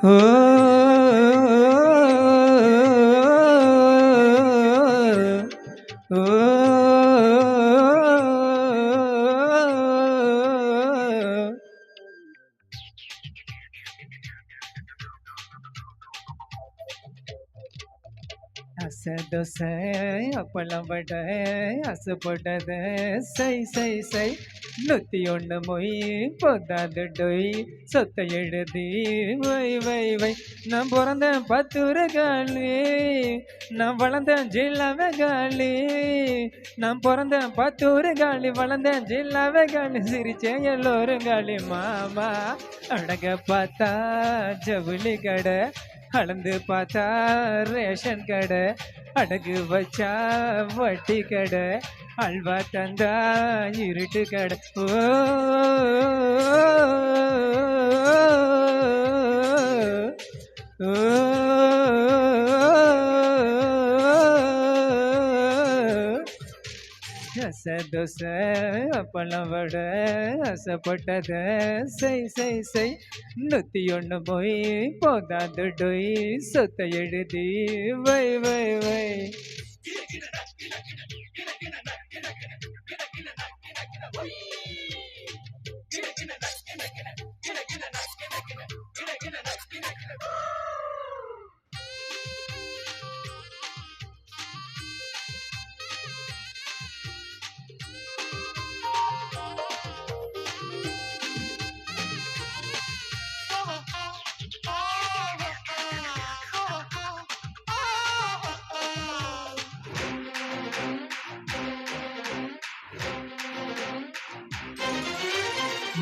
ஓ அசை தோசை அப்பளம் வடை அசுப்பட்டது சை சை சை 101 மொய் போதாது டொய் சொத்தை எழுதி வை வை வை நான் பிறந்தேன் பத்துரகாளி நான் வளர்ந்தேன் ஜில்லாவே காளி நான் பிறந்தேன் பத்துரகாளி வளர்ந்தேன் ஜில்லாவே காளி சிரிச்சேன் எல்லோரும் காளி மாமா அடக பார்த்தா ஜவுளி கடை அளந்து பார்த்தா ரேஷன் கடை அடகு வச்சா வட்டி கடை அல்வா தந்தா இருட்டு கடை ஓ அசை தோசை அப்பளம் வடை அசைப்பட்டது சை சை சை 101 போய் போதாது டொய் சொத்தை எழுதி வை வை வை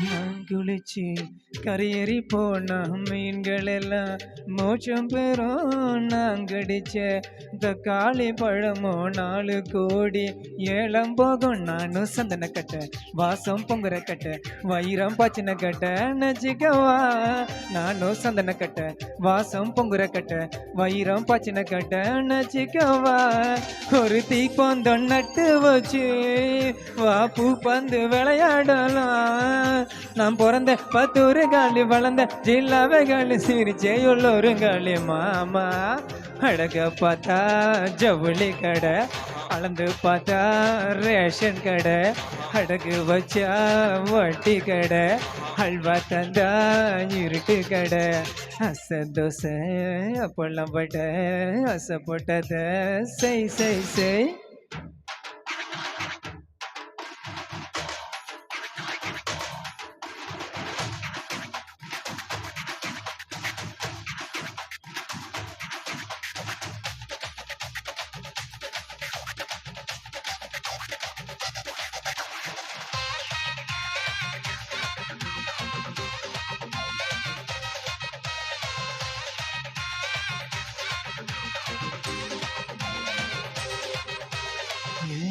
நான் குளிச்சு கரையேறி போன மீன்கள் எல்லாம் மோச்சம் பெறும் நான் கடிச்ச தக்காளி பழமோ 4 கோடி ஏலம் போகும் நானும் சந்தன கட்ட வாசம் பொங்குற கட்ட வைரம் பாச்சின கட்ட நச்சிக்கவா நானும் சந்தன கட்ட வாசம் பொங்குற கட்ட வைரம் பாச்சின கட்ட நச்சிக்கவா ஒரு தீப்பந்தம் நட்டு வச்சு வா பூ பந்து விளையாடலாம் நான் பிறந்த பத்தூரு காலி வளர்ந்த ஜில்லாவே காலி சிரிச்சே உள்ளொரு காலி மாமா அழக பார்த்தா ஜவுளி கடை அளந்து பார்த்தா ரேஷன் கடை அடகு வச்சா வட்டி கடை அல்வா தந்தா இருட்டு கடை அசை தோசை அப்பளம் வடை அசை போட்டத சை சை சை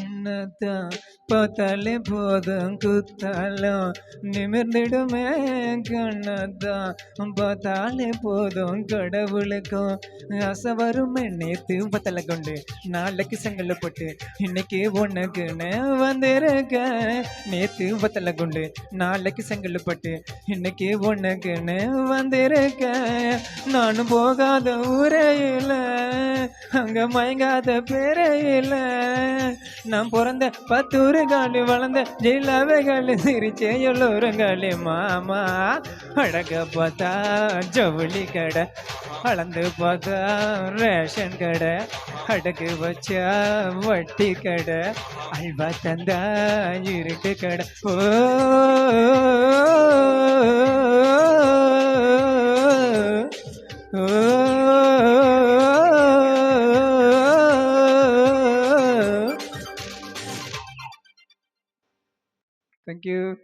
என்னத்தான் பார்த்தாலே போதும் குத்தாலும் நிமிர்ந்திடுமே கண்ணத்தான் பார்த்தாலே போதும் கடவுளுக்கும் ஆசை வருமே நேத்து பத்தலை கொண்டு நாளைக்கு செங்கல்ல போட்டு இன்னைக்கு உனக்குன்னு வந்திருக்க நேத்து பத்தலை கொண்டு நாளைக்கு செங்கல்ல போட்டு இன்னைக்கு உனக்குன்னு வந்திருக்க நானும் போகாத ஊரே இல்லை அங்க மயங்காத பேரே இல்லை நான் பிறந்த பத்தூரு காலி வளர்ந்த ஜில்லாவே காலி சிரிச்சே எல்லோரும் காலி மாமா அழக பார்த்தா ஜவுளி கடை அளந்து பார்த்தா ரேஷன் கடை அடகு வச்சா வட்டி கடை அல்வா தந்தா இருட்டு கடை ஓ Thank you.